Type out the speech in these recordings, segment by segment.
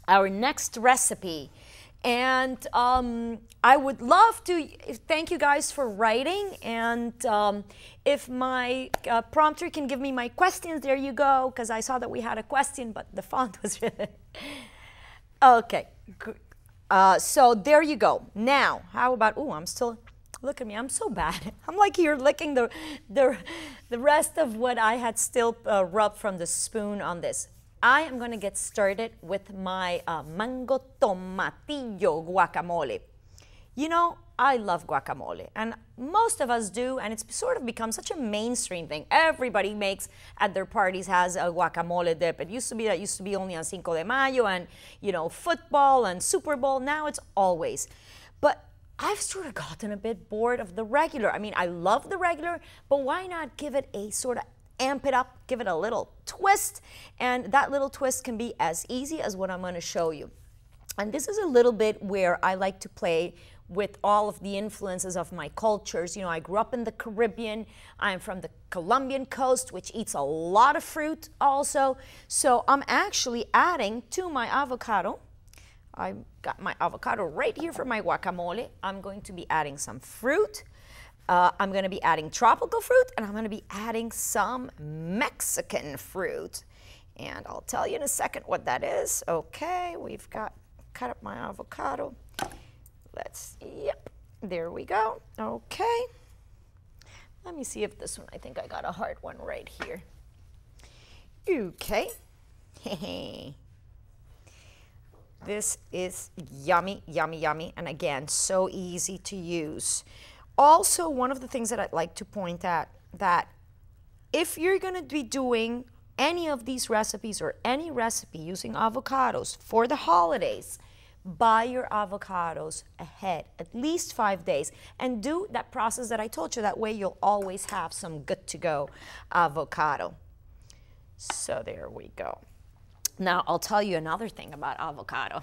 our next recipe. And I would love to thank you guys for writing. And if my prompter can give me my questions, there you go, because I saw that we had a question, but the font was really... Okay. So there you go. Now, how about, oh, I'm still, look at me, I'm so bad. I'm like here licking the rest of what I had still rubbed from the spoon on this. I am going to get started with my Mango Tomatillo Guacamole. You know, I love guacamole, and most of us do, and it's sort of become such a mainstream thing. Everybody makes, at their parties, has a guacamole dip. It used to be, that used to be only on Cinco de Mayo and, you know, football and Super Bowl. Now it's always. But I've sort of gotten a bit bored of the regular. I mean, I love the regular, but why not give it a sort of amp it up, give it a little twist, and that little twist can be as easy as what I'm going to show you. And this is a little bit where I like to play with all of the influences of my cultures. You know, I grew up in the Caribbean. I'm from the Colombian coast, which eats a lot of fruit also. So I'm actually adding to my avocado. I've got my avocado right here for my guacamole. I'm going to be adding some fruit. I'm going to be adding tropical fruit, and I'm going to be adding some Mexican fruit. And I'll tell you in a second what that is. Okay, we've got, cut up my avocado. Let's, yep, there we go. Okay. Let me see if this one, I think I got a hard one right here. Okay. This is yummy, yummy, yummy, and again, so easy to use. Also, one of the things that I'd like to point out, that if you're going to be doing any of these recipes or any recipe using avocados for the holidays, buy your avocados ahead, at least 5 days, and do that process that I told you. That way you'll always have some good to go avocado. So there we go. Now I'll tell you another thing about avocado.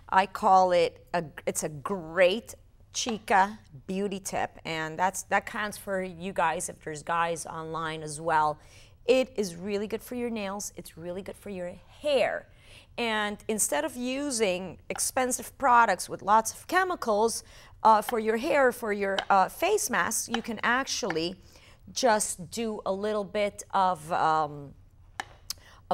I call it, it's a great chica beauty tip, and that counts for you guys if there's guys online as well. It is really good for your nails. It's really good for your hair. And instead of using expensive products with lots of chemicals for your hair, for your face masks, you can actually just do a little bit of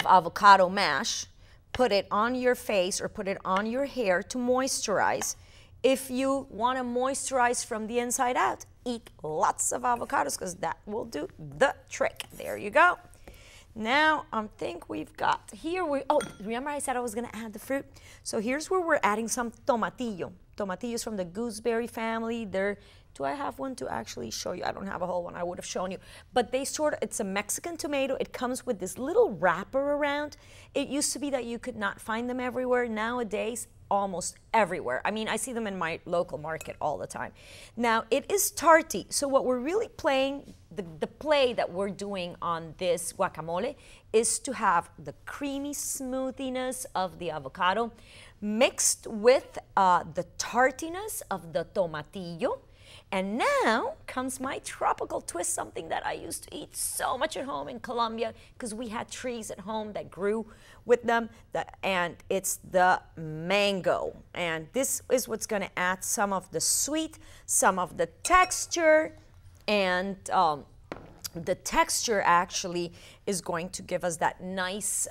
avocado mash, put it on your face or put it on your hair to moisturize. If you want to moisturize from the inside out, eat lots of avocados, because that will do the trick. There you go. Now, I think we've got here, oh, remember I said I was going to add the fruit? So here's where we're adding some tomatillo. Tomatillo is from the gooseberry family. Do I have one to actually show you? I don't have a whole one. I would have shown you. But they sort of, it's a Mexican tomato. It comes with this little wrapper around. It used to be that you could not find them everywhere. Nowadays, almost everywhere. I mean, I see them in my local market all the time. Now, it is tarty. So what we're really playing, the play that we're doing on this guacamole is to have the creamy smoothiness of the avocado mixed with the tartiness of the tomatillo. And now comes my tropical twist, something that I used to eat so much at home in Colombia, because we had trees at home that grew with them, and it's the mango. And this is what's going to add some of the sweet, some of the texture, and the texture actually is going to give us that nice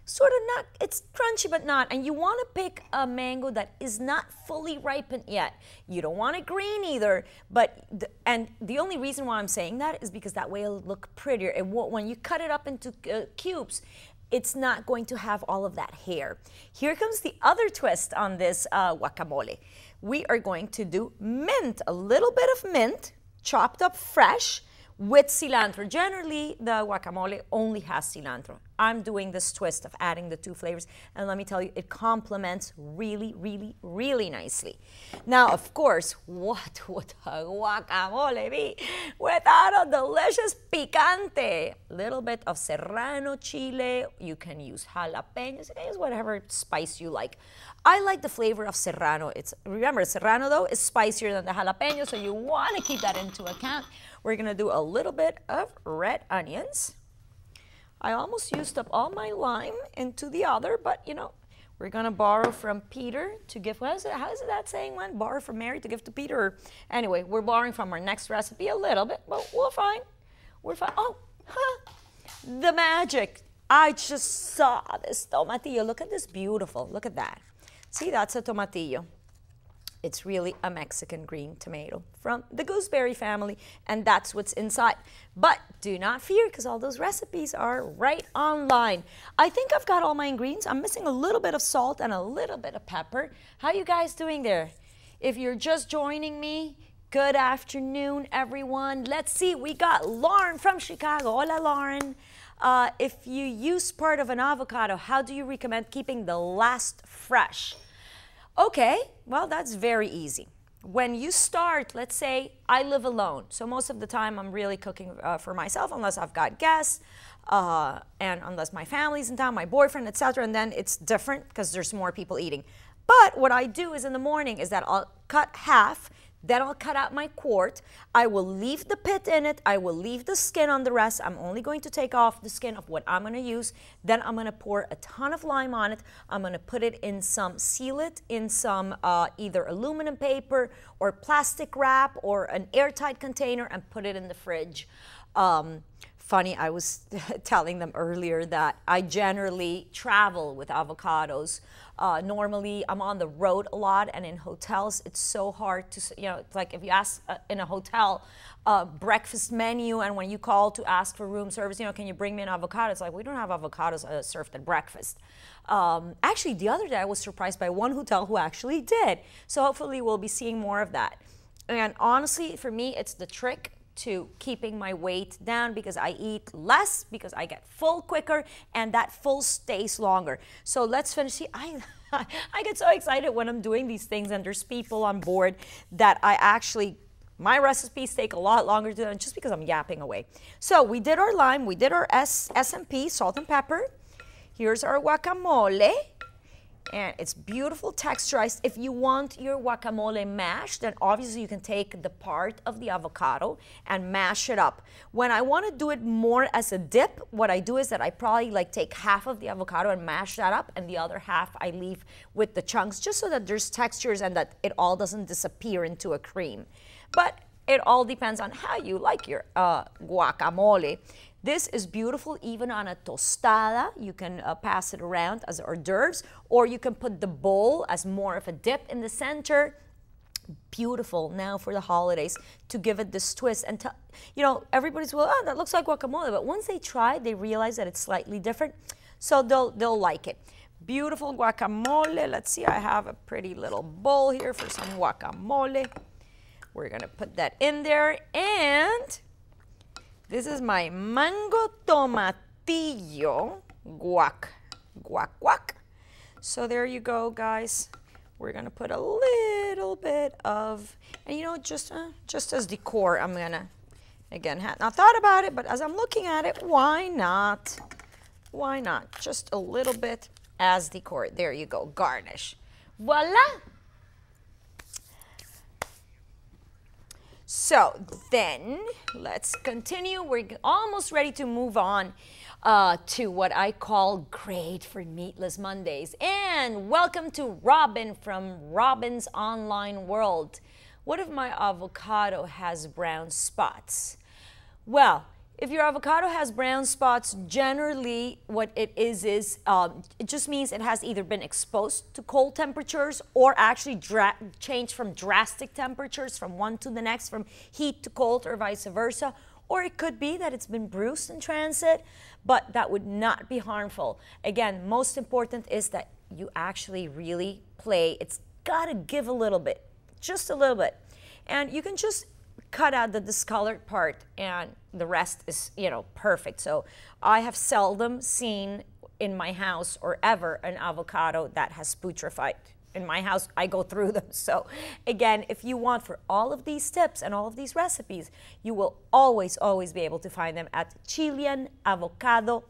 sort of, not, it's crunchy but not, and you want to pick a mango that is not fully ripened yet. You don't want it green either, but and the only reason why I'm saying that is because that way it'll look prettier. It won't, when you cut it up into cubes, it's not going to have all of that hair. Here comes the other twist on this guacamole. We are going to do mint, a little bit of mint, chopped up fresh, with cilantro. Generally, the guacamole only has cilantro. I'm doing this twist of adding the two flavors, and let me tell you, it complements really, really, really nicely. Now, of course, what would a guacamole be without a delicious picante? A little bit of serrano chile. You can use jalapenos. You can use whatever spice you like. I like the flavor of serrano. Remember, serrano, though, is spicier than the jalapeno, so you want to keep that into account. We're going to do a little bit of red onions. I almost used up all my lime into the other, but you know, We're gonna borrow from Peter to give, how is it that saying one? Borrow from Mary to give to Peter? Anyway, we're borrowing from our next recipe a little bit, but we're fine. We're fine. Oh, the magic. I just saw this tomatillo. Look at this beautiful, look at that. See, that's a tomatillo. It's really a Mexican green tomato from the gooseberry family, and that's what's inside. But do not fear, because all those recipes are right online. I think I've got all my ingredients. I'm missing a little bit of salt and a little bit of pepper. How you guys doing there? If you're just joining me, good afternoon, everyone. Let's see, we got Lauren from Chicago. Hola, Lauren. If you use part of an avocado, how do you recommend keeping the last fresh? Okay, well, that's very easy. When you start, let's say I live alone. So most of the time I'm really cooking for myself, unless I've got guests and unless my family's in town, my boyfriend, etc. And then it's different because there's more people eating. But what I do is in the morning is that I'll cut half, then I'll cut out my quart. I will leave the pit in it. I will leave the skin on the rest. I'm only going to take off the skin of what I'm going to use. Then I'm going to pour a ton of lime on it. I'm going to put it in some, seal it in some either aluminum paper or plastic wrap or an airtight container and put it in the fridge. Funny, I was telling them earlier that I generally travel with avocados. Normally, I'm on the road a lot, and in hotels, it's so hard to, it's like if you ask in a hotel breakfast menu, and when you call to ask for room service, can you bring me an avocado? It's like, we don't have avocados served at breakfast. Actually, the other day, I was surprised by one hotel who actually did. So hopefully, we'll be seeing more of that. And honestly, for me, it's the trick to keeping my weight down, because I eat less, because I get full quicker, and that full stays longer. So let's finish. See, I get so excited when I'm doing these things and there's people on board that my recipes take a lot longer to do just because I'm yapping away. So we did our lime, we did our S&P, salt and pepper. Here's our guacamole. And it's beautiful texturized. If you want your guacamole mashed, then obviously you can take the part of the avocado and mash it up. When I want to do it more as a dip, what I do is that I probably take half of the avocado and mash that up, and the other half I leave with the chunks, just so that there's textures and that it all doesn't disappear into a cream. But it all depends on how you like your guacamole. This is beautiful even on a tostada. You can pass it around as hors d'oeuvres, or you can put the bowl as more of a dip in the center. Beautiful now for the holidays to give it this twist. And everybody's, well, oh, that looks like guacamole. But once they try, they realize that it's slightly different. So they'll like it. Beautiful guacamole. Let's see, I have a pretty little bowl here for some guacamole. We're going to put that in there. And this is my Mango Tomatillo Guac. So there you go, guys. We're gonna put a little bit of, and just as decor, I'm gonna, again, not thought about it, but as I'm looking at it, why not? Why not? Just a little bit as decor. There you go, garnish. Voila! So then, let's continue. We're almost ready to move on to what I call great for Meatless Mondays. And welcome to Robin from Robin's Online World. What if my avocado has brown spots? Well, if your avocado has brown spots, generally what it is it just means it has either been exposed to cold temperatures or actually changed from drastic temperatures from one to the next, from heat to cold or vice versa. Or it could be that it's been bruised in transit, but that would not be harmful. Again, most important is that you actually really play. It's gotta give a little bit, just a little bit. And you can just cut out the discolored part and the rest is, perfect. So I have seldom seen in my house or ever an avocado that has putrefied. In my house, I go through them. So again, if you want for all of these tips and all of these recipes, you will always be able to find them at chileanavocado.org.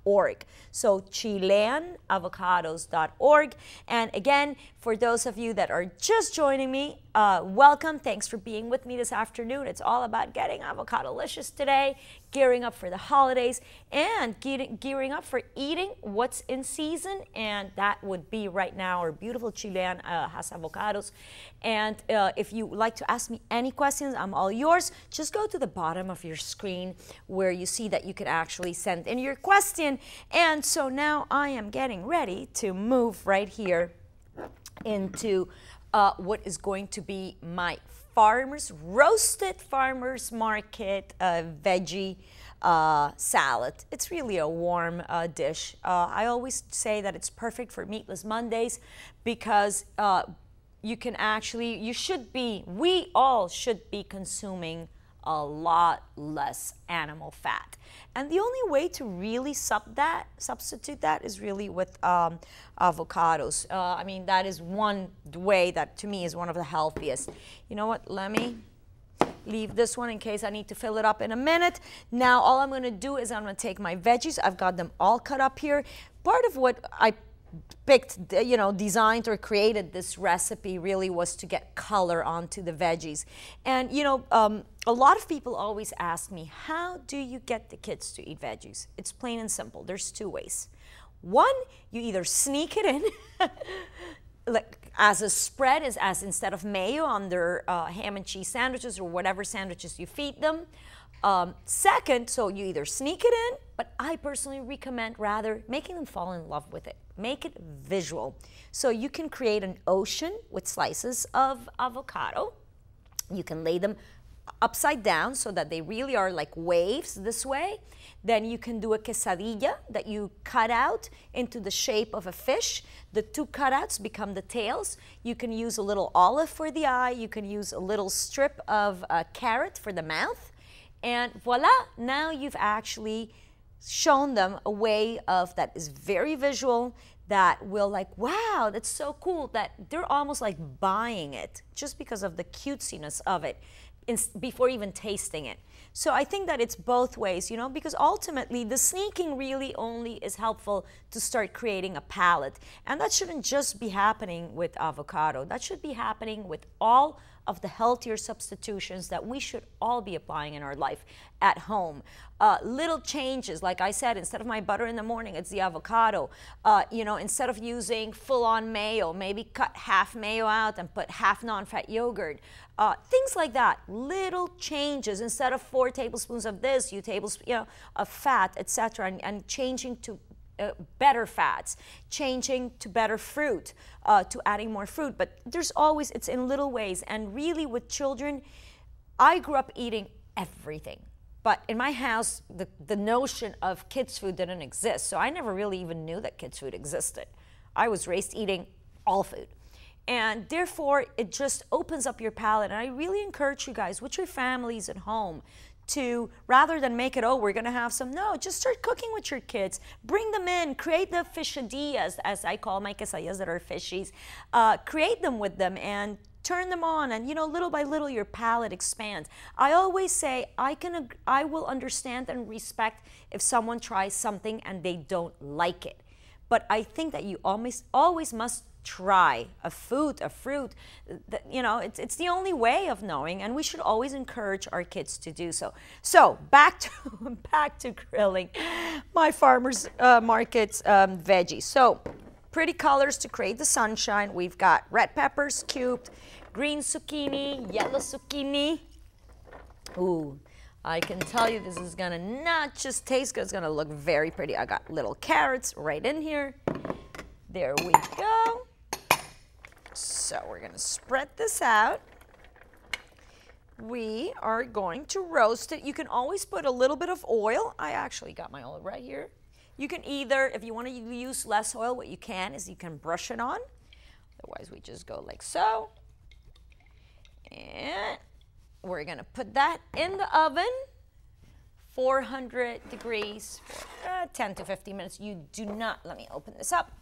ChileanAvocados.org. So ChileanAvocados.org. And again, for those of you that are just joining me, welcome. Thanks for being with me this afternoon. It's all about getting avocado-licious today, gearing up for the holidays, and gearing up for eating what's in season. And that would be right now our beautiful Chilean Hass Avocados. And if you would like to ask me any questions, I'm all yours. Just go to the bottom of your screen where you see that you can actually send in your question. And so now I am getting ready to move right here into what is going to be my roasted farmers market veggie salad. It's really a warm dish. I always say that it's perfect for Meatless Mondays because we all should be consuming a lot less animal fat. And the only way to really substitute that is really with avocados. I mean, that is one way that to me is one of the healthiest. You know what, let me leave this one in case I need to fill it up in a minute. Now all I'm gonna do is I'm gonna take my veggies. I've got them all cut up here. Part of what I picked, designed or created this recipe really was to get color onto the veggies. And a lot of people always ask me, how do you get the kids to eat veggies? It's plain and simple. There's two ways. One, you either sneak it in like as a spread, as instead of mayo on their ham and cheese sandwiches or whatever sandwiches you feed them. Second, so you either sneak it in, but I personally recommend rather making them fall in love with it. Make it visual. So you can create an ocean with slices of avocado. You can lay them upside down so that they really are like waves this way. Then you can do a quesadilla that you cut out into the shape of a fish. The two cutouts become the tails. You can use a little olive for the eye. You can use a little strip of carrot for the mouth. And voila, now you've actually shown them a way of that is very visual, that will like, wow, that's so cool, that they're almost like buying it just because of the cutesiness of it before even tasting it. So I think that it's both ways, because ultimately the sneaking really only is helpful to start creating a palate. And that shouldn't just be happening with avocado. That should be happening with all of the healthier substitutions that we should all be applying in our life at home. Little changes, like I said, instead of my butter in the morning, it's the avocado. Instead of using full-on mayo, maybe cut half mayo out and put half non-fat yogurt. Things like that, little changes. Instead of 4 tablespoons of this, you tablespoon, of fat, etc., and changing to better fats, changing to better fruit, to adding more fruit. But there's always, it's in little ways. And really with children, I grew up eating everything. But in my house, the notion of kids' food didn't exist. So I never really even knew that kids' food existed. I was raised eating all food. And therefore, it just opens up your palate. And I really encourage you guys, with your families at home, to, rather than make it, oh, we're going to have some, no, just start cooking with your kids. Bring them in. Create the fishadillas, as I call my quesadillas that are fishies. Create them with them and turn them on, and little by little your palate expands. I always say I will understand and respect if someone tries something and they don't like it. But I think that you always must try a fruit that, it's the only way of knowing, and we should always encourage our kids to do so. So back to grilling my farmers market's veggies. So pretty colors to create the sunshine. We've got red peppers cubed, green zucchini, yellow zucchini. Ooh, I can tell you this is gonna not just taste good, it's gonna look very pretty. I got little carrots right in here. There we go. So we're gonna spread this out. We are going to roast it. You can always put a little bit of oil. I actually got my oil right here. You can either, if you want to use less oil, what you can is you can brush it on. Otherwise, we just go like so. And we're going to put that in the oven, 400 degrees for 10 to 15 minutes. You do not, let me open this up.